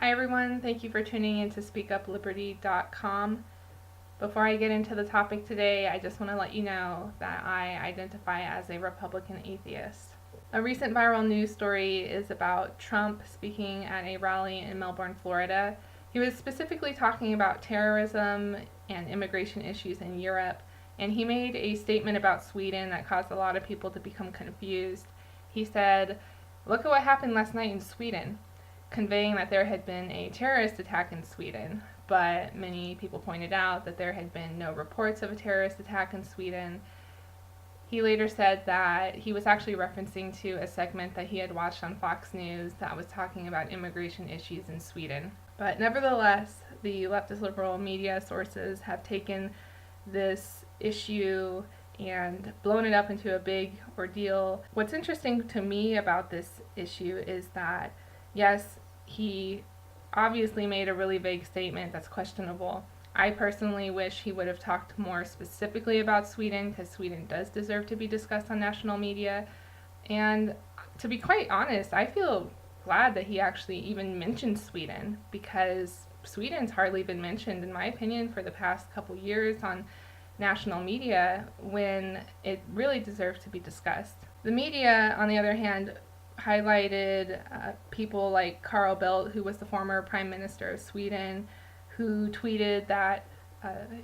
Hi everyone, thank you for tuning in to speakupliberty.com. Before I get into the topic today, I just want to let you know that I identify as a Republican atheist. A recent viral news story is about Trump speaking at a rally in Melbourne, Florida. He was specifically talking about terrorism and immigration issues in Europe, and he made a statement about Sweden that caused a lot of people to become confused. He said, "Look at what happened last night in Sweden," conveying that there had been a terrorist attack in Sweden, but many people pointed out that there had been no reports of a terrorist attack in Sweden. He later said that he was actually referencing to a segment that he had watched on Fox News that was talking about immigration issues in Sweden. But nevertheless, the leftist liberal media sources have taken this issue and blown it up into a big ordeal. What's interesting to me about this issue is that, yes, he obviously made a really vague statement that's questionable. I personally wish he would have talked more specifically about Sweden, because Sweden does deserve to be discussed on national media. And to be quite honest, I feel glad that he actually even mentioned Sweden, because Sweden's hardly been mentioned, in my opinion, for the past couple years on national media when it really deserves to be discussed. The media, on the other hand, highlighted people like Carl Bildt, who was the former Prime Minister of Sweden, who tweeted that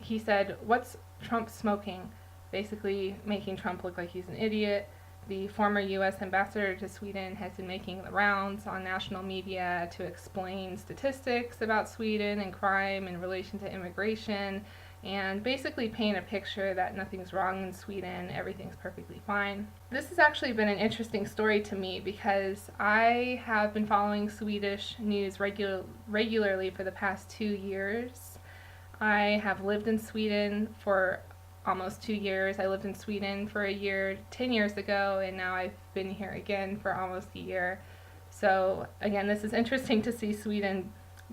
he said, "What's Trump smoking?" basically making Trump look like he's an idiot. The former U.S. ambassador to Sweden has been making the rounds on national media to explain statistics about Sweden and crime in relation to immigration, and basically paint a picture that nothing's wrong in Sweden, everything's perfectly fine. This has actually been an interesting story to me because I have been following Swedish news regularly for the past 2 years. I have lived in Sweden for almost 2 years. I lived in Sweden for a year 10 years ago, and now I've been here again for almost a year. So again, this is interesting to see Sweden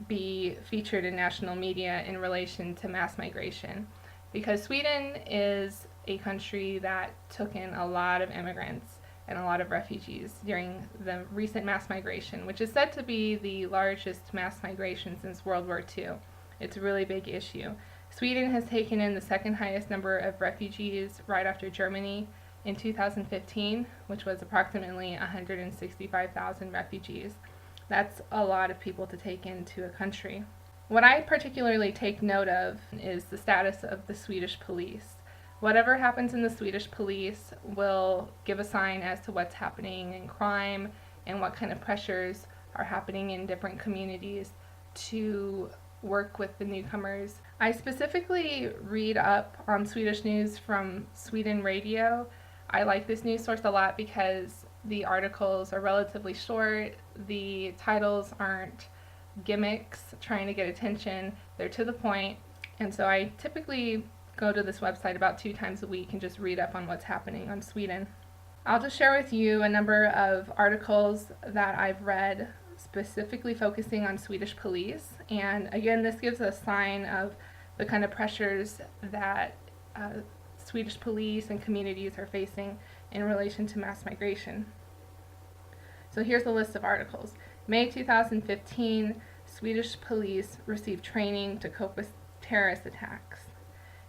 be featured in national media in relation to mass migration, because Sweden is a country that took in a lot of immigrants and a lot of refugees during the recent mass migration, which is said to be the largest mass migration since World War II. It's a really big issue. Sweden has taken in the second highest number of refugees right after Germany in 2015, which was approximately 165,000 refugees. That's a lot of people to take into a country. What I particularly take note of is the status of the Swedish police. Whatever happens in the Swedish police will give a sign as to what's happening in crime and what kind of pressures are happening in different communities to work with the newcomers. I specifically read up on Swedish news from Sweden Radio. I like this news source a lot because the articles are relatively short, the titles aren't gimmicks trying to get attention, they're to the point, and so I typically go to this website about 2 times a week and just read up on what's happening on Sweden. I'll just share with you a number of articles that I've read specifically focusing on Swedish police, and again, this gives a sign of the kind of pressures that Swedish police and communities are facing in relation to mass migration. So here's a list of articles. May 2015, Swedish police received training to cope with terrorist attacks.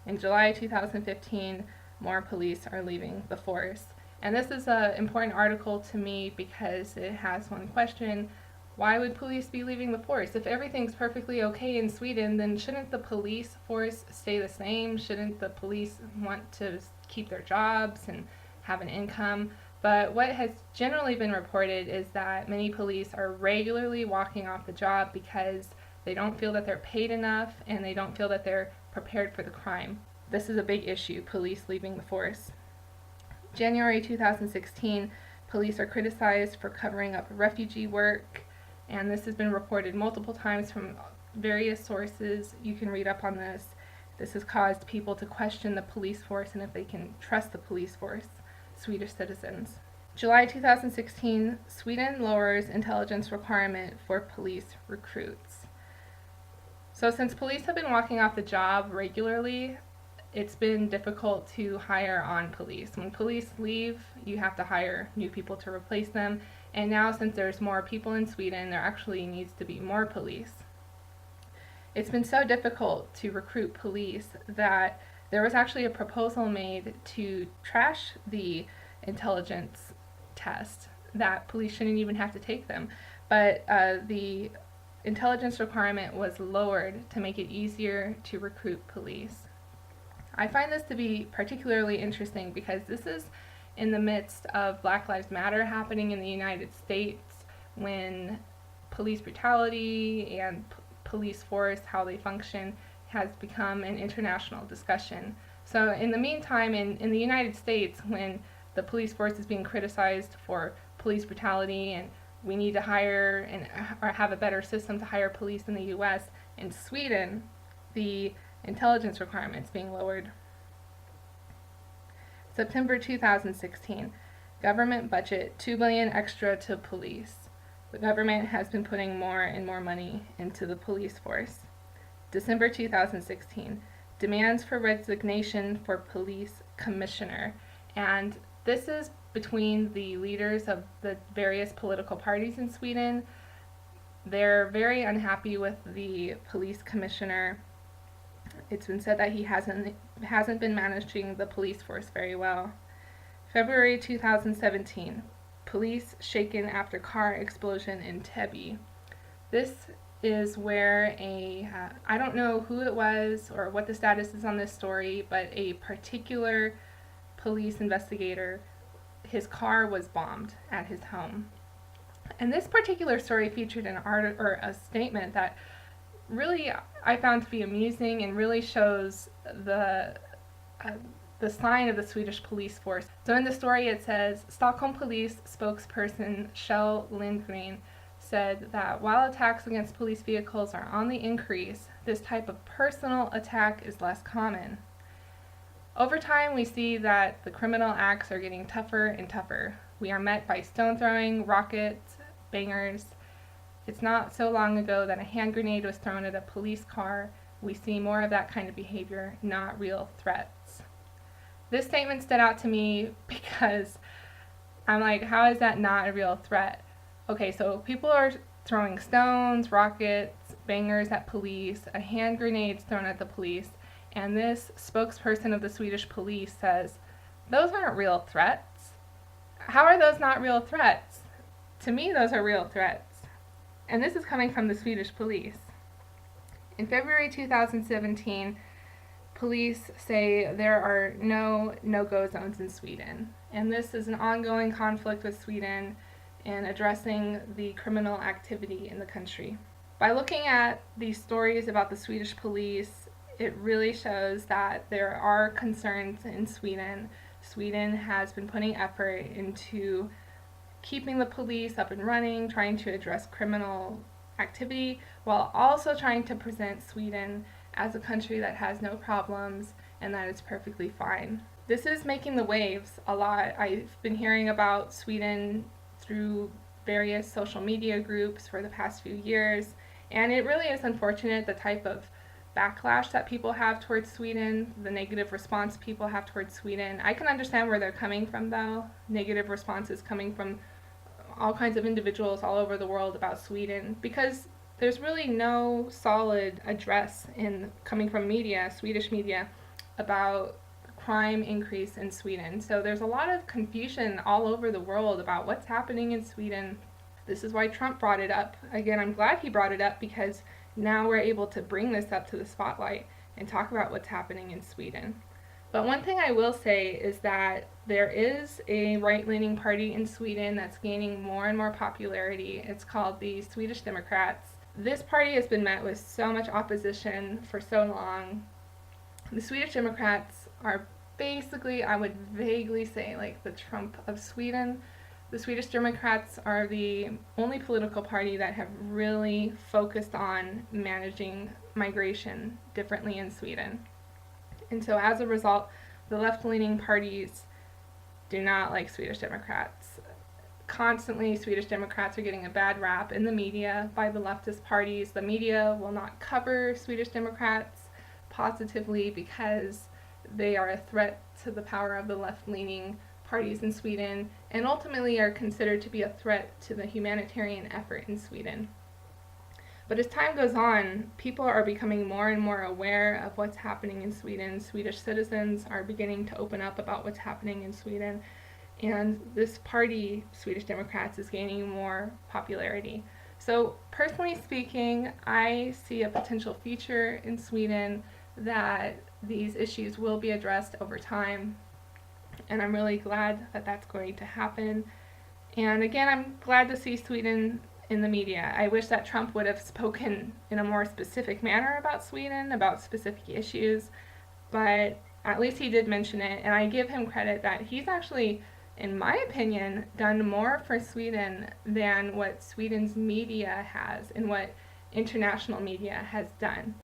In July 2015, more police are leaving the force. And this is an important article to me because it has one question: why would police be leaving the force? If everything's perfectly okay in Sweden, then shouldn't the police force stay the same? Shouldn't the police want to keep their jobs and have an income? But what has generally been reported is that many police are regularly walking off the job because they don't feel that they're paid enough and they don't feel that they're prepared for the crime. This is a big issue, police leaving the force. January 2016, police are criticized for covering up refugee work, and this has been reported multiple times from various sources. You can read up on this. This has caused people to question the police force and if they can trust the police force, Swedish citizens. July 2016, Sweden lowers intelligence requirement for police recruits. So since police have been walking off the job regularly, it's been difficult to hire on police. When police leave, you have to hire new people to replace them, And now, since there's more people in Sweden, there actually needs to be more police. It's been so difficult to recruit police that there was actually a proposal made to trash the intelligence test, that police shouldn't even have to take them. But the intelligence requirement was lowered to make it easier to recruit police. I find this to be particularly interesting because this is in the midst of Black Lives Matter happening in the United States, when police brutality and police force, how they function, has become an international discussion. So in the meantime, in the United States, when the police force is being criticized for police brutality and we need to hire or have a better system to hire police in the US, in Sweden, the intelligence requirements being lowered. September 2016, government budget $2 billion extra to police. The government has been putting more and more money into the police force. December 2016, demands for resignation for police commissioner. And this is between the leaders of the various political parties in Sweden. They're very unhappy with the police commissioner. It's been said that he hasn't been managing the police force very well. February 2017, police shaken after car explosion in Täby. This is where I don't know who it was or what the status is on this story, but a particular police investigator, his car was bombed at his home. And this particular story featured an article or a statement that really I found to be amusing and really shows the sign of the Swedish police force. So in the story it says, Stockholm police spokesperson Kjell Lindgren said that while attacks against police vehicles are on the increase, this type of personal attack is less common. Over time, we see that the criminal acts are getting tougher and tougher. We are met by stone throwing, rockets, bangers. It's not so long ago that a hand grenade was thrown at a police car. We see more of that kind of behavior, not real threats. This statement stood out to me because I'm like, how is that not a real threat? Okay, so people are throwing stones, rockets, bangers at police, a hand grenade's thrown at the police, and this spokesperson of the Swedish police says, those aren't real threats. How are those not real threats? To me, those are real threats. And this is coming from the Swedish police. In February 2017, police say there are no no-go zones in Sweden. And this is an ongoing conflict with Sweden in addressing the criminal activity in the country. By looking at these stories about the Swedish police, it really shows that there are concerns in Sweden. Sweden has been putting effort into keeping the police up and running, trying to address criminal activity, while also trying to present Sweden as a country that has no problems and that is perfectly fine. This is making the waves a lot. I've been hearing about Sweden through various social media groups for the past few years, and it really is unfortunate the type of backlash that people have towards Sweden, the negative response people have towards Sweden. I can understand where they're coming from though. Negative responses coming from all kinds of individuals all over the world about Sweden, because there's really no solid address coming from media, Swedish media, about crime increase in Sweden. So there's a lot of confusion all over the world about what's happening in Sweden. This is why Trump brought it up. Again, I'm glad he brought it up because now we're able to bring this up to the spotlight and talk about what's happening in Sweden. But one thing I will say is that there is a right-leaning party in Sweden that's gaining more and more popularity. It's called the Swedish Democrats. This party has been met with so much opposition for so long. The Swedish Democrats are basically, I would vaguely say, like the Trump of Sweden. The Swedish Democrats are the only political party that have really focused on managing migration differently in Sweden. And so as a result, the left-leaning parties do not like Swedish Democrats. Constantly, Swedish Democrats are getting a bad rap in the media by the leftist parties. The media will not cover Swedish Democrats positively because they are a threat to the power of the left-leaning parties in Sweden and ultimately are considered to be a threat to the humanitarian effort in Sweden. But as time goes on, people are becoming more and more aware of what's happening in Sweden. Swedish citizens are beginning to open up about what's happening in Sweden, and this party, Swedish Democrats, is gaining more popularity. So personally speaking, I see a potential future in Sweden that these issues will be addressed over time, and I'm really glad that that's going to happen. And again, I'm glad to see Sweden in the media. I wish that Trump would have spoken in a more specific manner about Sweden, about specific issues, but at least he did mention it, and I give him credit that he's actually, in my opinion, done more for Sweden than what Sweden's media has and what international media has done.